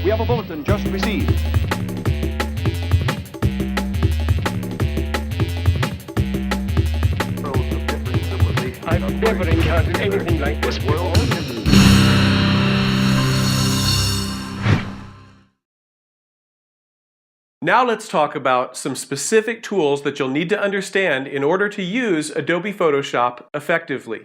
We have a bulletin just received. I've never encountered anything like this before. Now let's talk about some specific tools that you'll need to understand in order to use Adobe Photoshop effectively.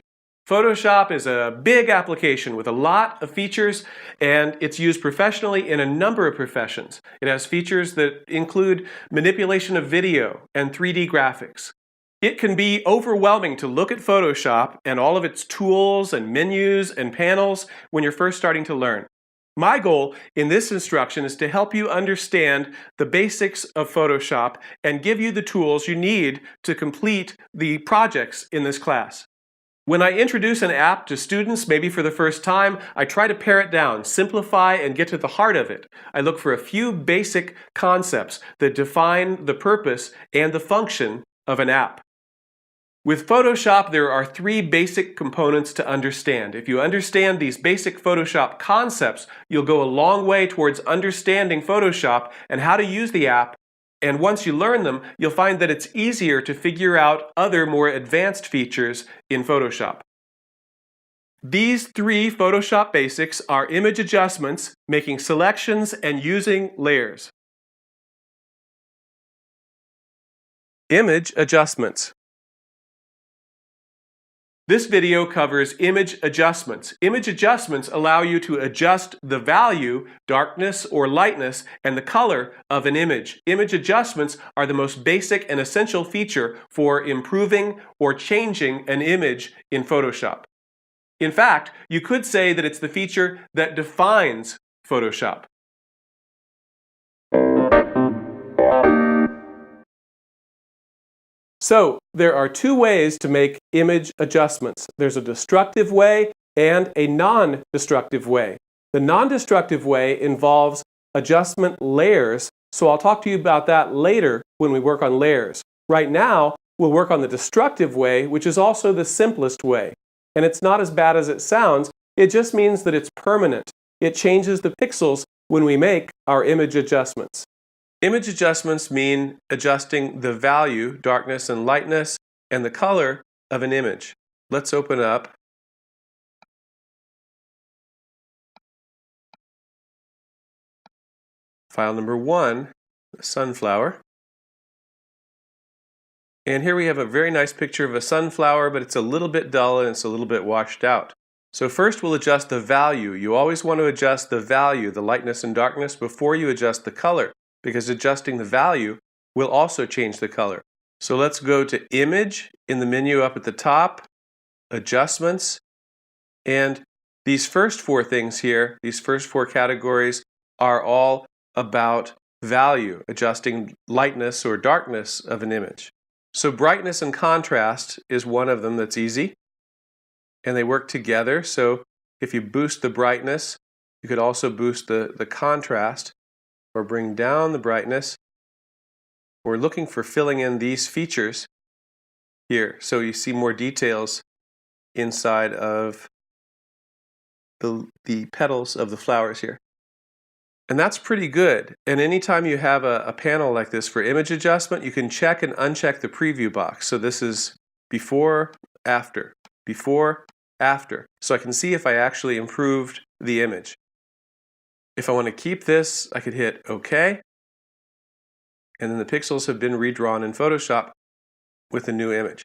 Photoshop is a big application with a lot of features, and it's used professionally in a number of professions. It has features that include manipulation of video and 3D graphics. It can be overwhelming to look at Photoshop and all of its tools and menus and panels when you're first starting to learn. My goal in this instruction is to help you understand the basics of Photoshop and give you the tools you need to complete the projects in this class. When I introduce an app to students, maybe for the first time, I try to pare it down, simplify, and get to the heart of it. I look for a few basic concepts that define the purpose and the function of an app. With Photoshop, there are three basic components to understand. If you understand these basic Photoshop concepts, you'll go a long way towards understanding Photoshop and how to use the app. And once you learn them, you'll find that it's easier to figure out other more advanced features in Photoshop. These three Photoshop basics are image adjustments, making selections, and using layers. Image adjustments. This video covers image adjustments. Image adjustments allow you to adjust the value, darkness or lightness, and the color of an image. Image adjustments are the most basic and essential feature for improving or changing an image in Photoshop. In fact, you could say that it's the feature that defines Photoshop. So, there are two ways to make image adjustments. There's a destructive way and a non-destructive way. The non-destructive way involves adjustment layers, so I'll talk to you about that later when we work on layers. Right now, we'll work on the destructive way, which is also the simplest way. And it's not as bad as it sounds, it just means that it's permanent. It changes the pixels when we make our image adjustments. Image adjustments mean adjusting the value, darkness and lightness, and the color of an image. Let's open up file number 1, a sunflower. And here we have a very nice picture of a sunflower, but it's a little bit dull and it's a little bit washed out. So first we'll adjust the value. You always want to adjust the value, the lightness and darkness, before you adjust the color, because adjusting the value will also change the color. So let's go to Image in the menu up at the top, Adjustments, and these first four things here, these first four categories are all about value, adjusting lightness or darkness of an image. So brightness and contrast is one of them that's easy, and they work together. So if you boost the brightness, you could also boost the contrast, or bring down the brightness. We're looking for filling in these features here, so you see more details inside of the petals of the flowers here. And that's pretty good. And anytime you have a panel like this for image adjustment, you can check and uncheck the preview box. So this is before, after, before, after. So I can see if I actually improved the image. If I want to keep this, I could hit OK, and then the pixels have been redrawn in Photoshop with a new image.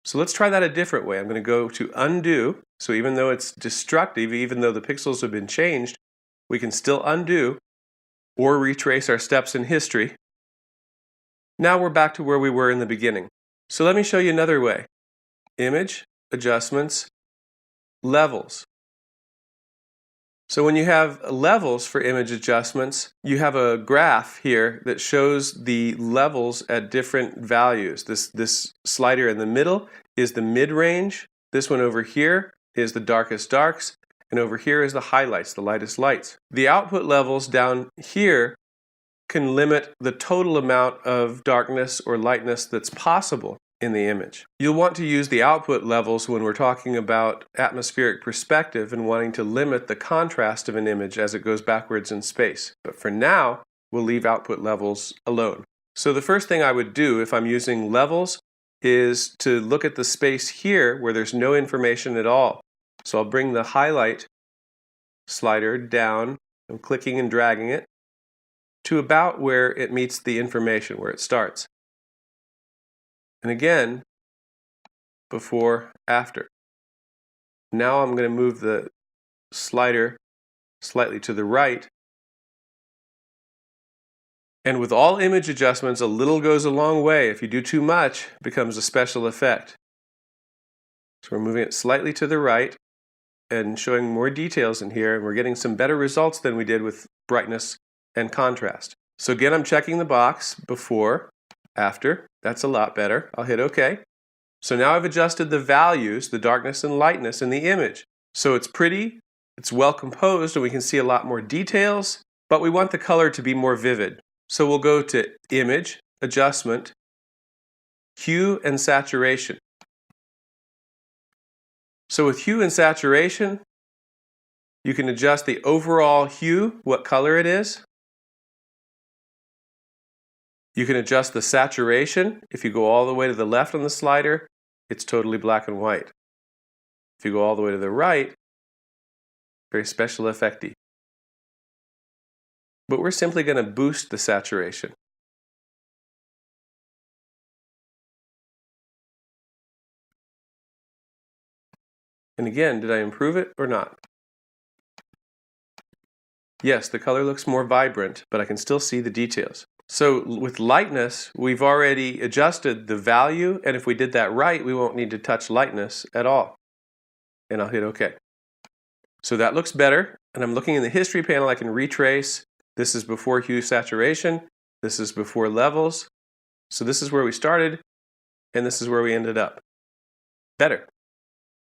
So let's try that a different way. I'm going to go to Undo. So even though it's destructive, even though the pixels have been changed, we can still undo or retrace our steps in history. Now we're back to where we were in the beginning. So let me show you another way. Image, Adjustments, Levels. So when you have levels for image adjustments, you have a graph here that shows the levels at different values. This slider in the middle is the mid-range. This one over here is the darkest darks. And over here is the highlights, the lightest lights. The output levels down here can limit the total amount of darkness or lightness that's possible. in the image. You'll want to use the output levels when we're talking about atmospheric perspective and wanting to limit the contrast of an image as it goes backwards in space. But for now, we'll leave output levels alone. So the first thing I would do if I'm using levels is to look at the space here where there's no information at all. So I'll bring the highlight slider down. I'm clicking and dragging it to about where it meets the information, where it starts. And again, before, after. Now I'm going to move the slider slightly to the right. And with all image adjustments, a little goes a long way. If you do too much, it becomes a special effect. So we're moving it slightly to the right and showing more details in here, and we're getting some better results than we did with brightness and contrast. So again, I'm checking the box before, after. That's a lot better. I'll hit OK. So now I've adjusted the values, the darkness and lightness in the image. So it's pretty, it's well composed, and we can see a lot more details, but we want the color to be more vivid. So we'll go to Image, Adjustment, Hue and Saturation. So with hue and saturation, you can adjust the overall hue, what color it is. You can adjust the saturation. If you go all the way to the left on the slider, it's totally black and white. If you go all the way to the right, very special effecty. But we're simply going to boost the saturation. And again, did I improve it or not? Yes, the color looks more vibrant, but I can still see the details. So with lightness, we've already adjusted the value, and if we did that right, we won't need to touch lightness at all. And I'll hit OK. So that looks better, and I'm looking in the history panel. I can retrace. This is before hue saturation. This is before levels. So this is where we started, and this is where we ended up. Better.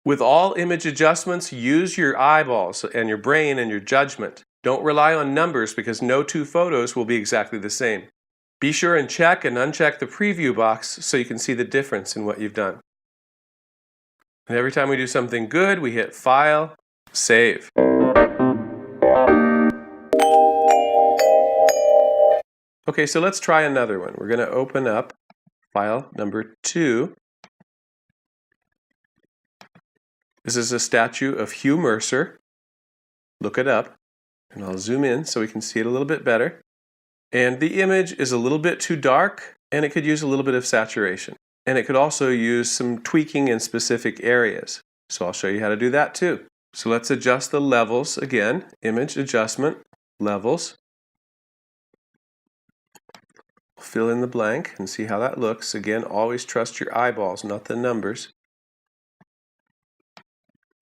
With all image adjustments, use your eyeballs and your brain and your judgment. Don't rely on numbers because no two photos will be exactly the same. Be sure and check and uncheck the preview box so you can see the difference in what you've done. And every time we do something good, we hit File, Save. Okay, so let's try another one. We're going to open up file number 2. This is a statue of Hugh Mercer. Look it up. And I'll zoom in so we can see it a little bit better. And the image is a little bit too dark, and it could use a little bit of saturation. And it could also use some tweaking in specific areas. So I'll show you how to do that too. So let's adjust the levels again. Image Adjustment, Levels. Fill in the blank and see how that looks. Again, always trust your eyeballs, not the numbers.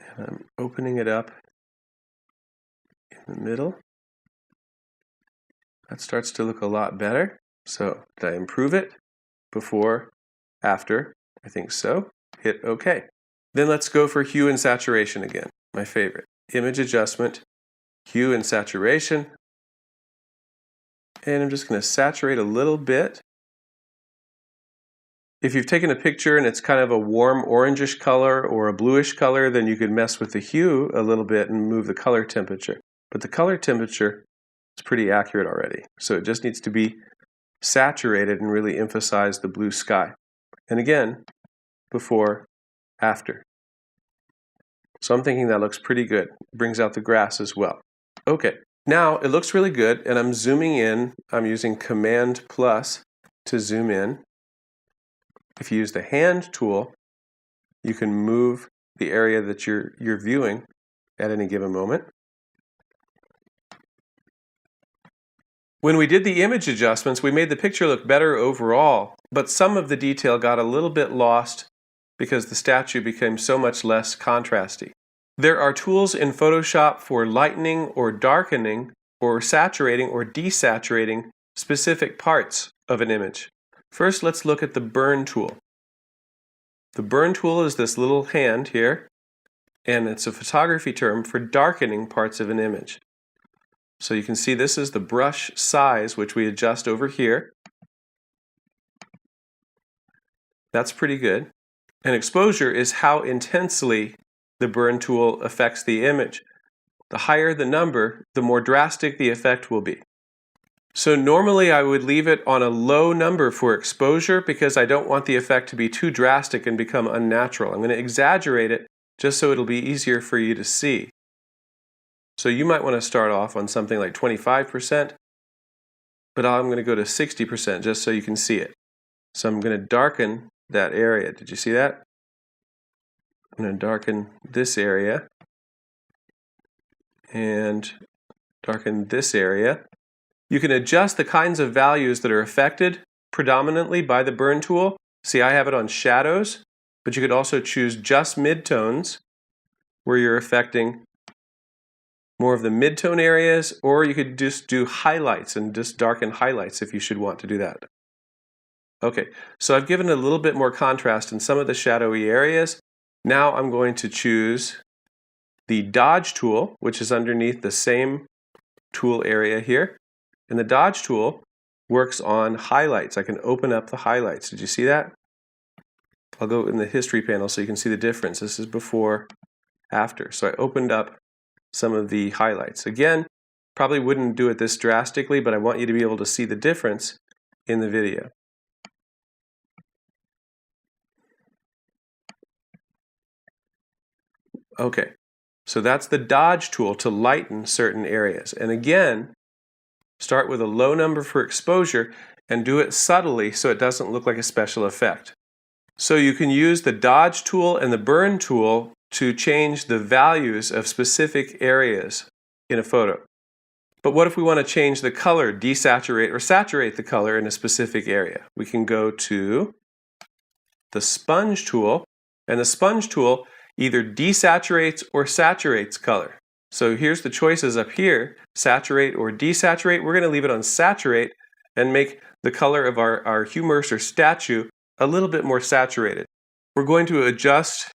And I'm opening it up in the middle. That starts to look a lot better. So did I improve it? Before, after? I think so. Hit OK. Then let's go for hue and saturation again, my favorite. Image Adjustment, Hue and Saturation. And I'm just going to saturate a little bit. If you've taken a picture and it's kind of a warm orangish color or a bluish color, then you could mess with the hue a little bit and move the color temperature. But the color temperature is pretty accurate already. So it just needs to be saturated and really emphasize the blue sky. And again, before, after. So I'm thinking that looks pretty good. Brings out the grass as well. Okay, now it looks really good, and I'm zooming in. I'm using Command plus to zoom in. If you use the hand tool, you can move the area that you're viewing at any given moment. When we did the image adjustments, we made the picture look better overall, but some of the detail got a little bit lost because the statue became so much less contrasty. There are tools in Photoshop for lightening or darkening or saturating or desaturating specific parts of an image. First, let's look at the burn tool. The burn tool is this little hand here, and it's a photography term for darkening parts of an image. So you can see this is the brush size, which we adjust over here. That's pretty good. And exposure is how intensely the burn tool affects the image. The higher the number, the more drastic the effect will be. So normally I would leave it on a low number for exposure because I don't want the effect to be too drastic and become unnatural. I'm going to exaggerate it just so it'll be easier for you to see. So you might want to start off on something like 25%, but I'm going to go to 60% just so you can see it. So I'm going to darken that area. Did you see that? I'm going to darken this area and darken this area. You can adjust the kinds of values that are affected predominantly by the burn tool. See, I have it on shadows, but you could also choose just midtones where you're affecting more of the midtone areas, or you could just do highlights and just darken highlights if you should want to do that. Okay, so I've given a little bit more contrast in some of the shadowy areas. Now I'm going to choose the dodge tool, which is underneath the same tool area here. And the dodge tool works on highlights. I can open up the highlights. Did you see that? I'll go in the history panel so you can see the difference. This is before, after. So I opened up some of the highlights. Again, probably wouldn't do it this drastically, but I want you to be able to see the difference in the video. Okay, so that's the dodge tool to lighten certain areas. And again, start with a low number for exposure and do it subtly so it doesn't look like a special effect. So you can use the dodge tool and the burn tool to change the values of specific areas in a photo. But what if we want to change the color, desaturate or saturate the color in a specific area? We can go to the sponge tool, and the sponge tool either desaturates or saturates color. So here's the choices up here, saturate or desaturate. We're going to leave it on saturate and make the color of our humorous or statue a little bit more saturated. We're going to adjust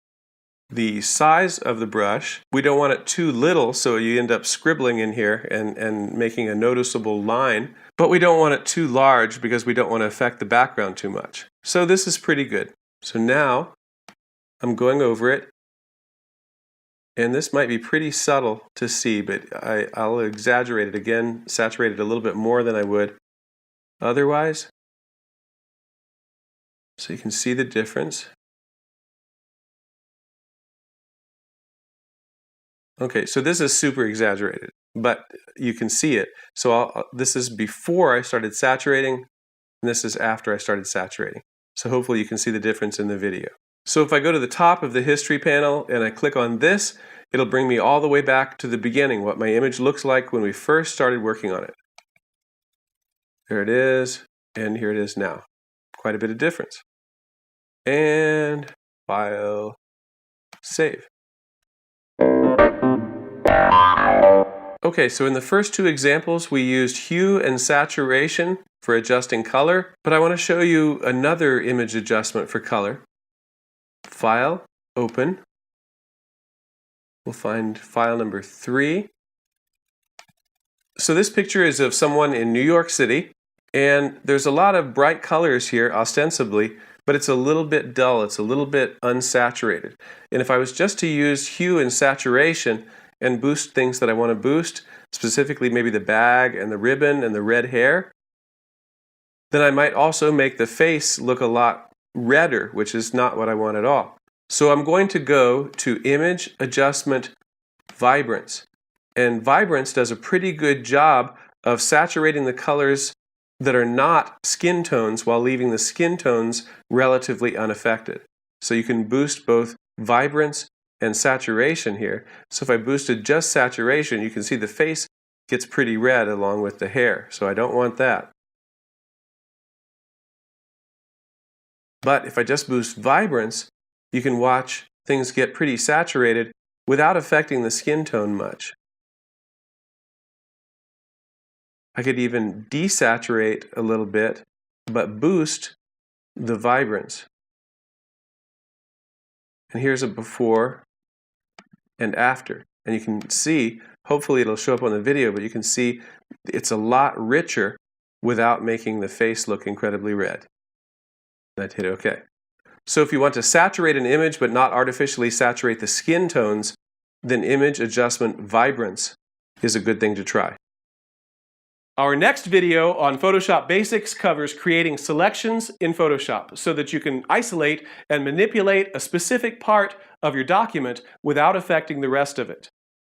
the size of the brush. We don't want it too little so you end up scribbling in here and making a noticeable line, but we don't want it too large because we don't want to affect the background too much. So this is pretty good. So now I'm going over it. And this might be pretty subtle to see, but I'll exaggerate it again, saturate it a little bit more than I would otherwise. So you can see the difference. Okay, so this is super exaggerated, but you can see it. So this is before I started saturating, and this is after I started saturating. So hopefully you can see the difference in the video. So if I go to the top of the history panel and I click on this, it'll bring me all the way back to the beginning, what my image looks like when we first started working on it. There it is, and here it is now. Quite a bit of difference. And File, Save. Okay, so in the first two examples, we used hue and saturation for adjusting color, but I want to show you another image adjustment for color. File, Open. We'll find file number 3. So this picture is of someone in New York City, and there's a lot of bright colors here, ostensibly, but it's a little bit dull, it's a little bit unsaturated. And if I was just to use hue and saturation and boost things that I want to boost, specifically maybe the bag and the ribbon and the red hair, then I might also make the face look a lot redder, which is not what I want at all. So I'm going to go to Image Adjustment, Vibrance. And Vibrance does a pretty good job of saturating the colors that are not skin tones while leaving the skin tones relatively unaffected. So you can boost both vibrance and saturation here. So if I boosted just saturation, you can see the face gets pretty red along with the hair. So I don't want that. But if I just boost vibrance, you can watch things get pretty saturated without affecting the skin tone much. I could even desaturate a little bit, but boost the vibrance. And here's a before and after. And you can see, hopefully it'll show up on the video, but you can see it's a lot richer without making the face look incredibly red. I'd hit OK. So if you want to saturate an image but not artificially saturate the skin tones, then image adjustment vibrance is a good thing to try. Our next video on Photoshop Basics covers creating selections in Photoshop so that you can isolate and manipulate a specific part of your document without affecting the rest of it.